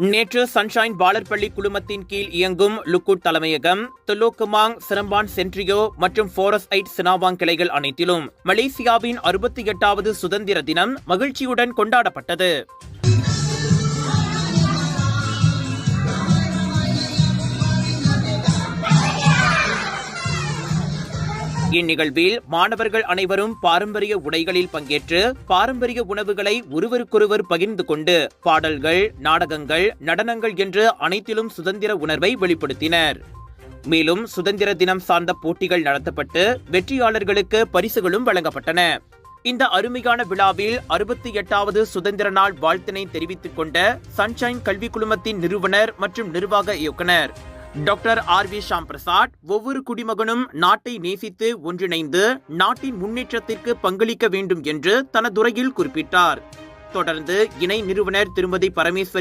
நேற்று சன்ஷைன் பாலர்பள்ளி குழுமத்தின் கீழ் இயங்கும் லுக்குட் தலைமையகம், துலோக்குமாங், சிரம்பான் சென்ட்ரியோ மற்றும் ஃபோரஸ் ஐட் சினாவாங் கிளைகள் அனைத்திலும் மலேசியாவின் 68வது சுதந்திர தினம் மகிழ்ச்சியுடன் கொண்டாடப்பட்டது. இந்நிகழ்வில் மாணவர்கள் அனைவரும் பாரம்பரிய உடைகளில் பங்கேற்று பாரம்பரிய உணவுகளை ஒருவருக்கொருவர் பகிர்ந்து கொண்டு பாடல்கள், நாடகங்கள், நடனங்கள் என்று அனைத்திலும் சுதந்திர உணர்வை வெளிப்படுத்தினர். மேலும் சுதந்திர தினம் சார்ந்த போட்டிகள் நடத்தப்பட்டு வெற்றியாளர்களுக்கு பரிசுகளும் வழங்கப்பட்டன. இந்த அருமையான விழாவில் 68வது சுதந்திர நாள் வாழ்த்தினை தெரிவித்துக் கொண்ட சன்ஷைன் கல்வி குழுமத்தின் நிறுவனர் மற்றும் நிர்வாக இயக்குனர் டாக்டர் ஆர்.வி. ஷாம் பிரசாத், ஒவ்வொரு குடிமகனும் நாட்டை நேசித்து ஒன்றிணைந்து நாட்டின் முன்னேற்றத்திற்கு பங்களிக்க வேண்டும் என்று தனதுரையில் குறிப்பிட்டார். தொடர்ந்து இணை நிறுவனர் திருமதி பரமேஸ்வரி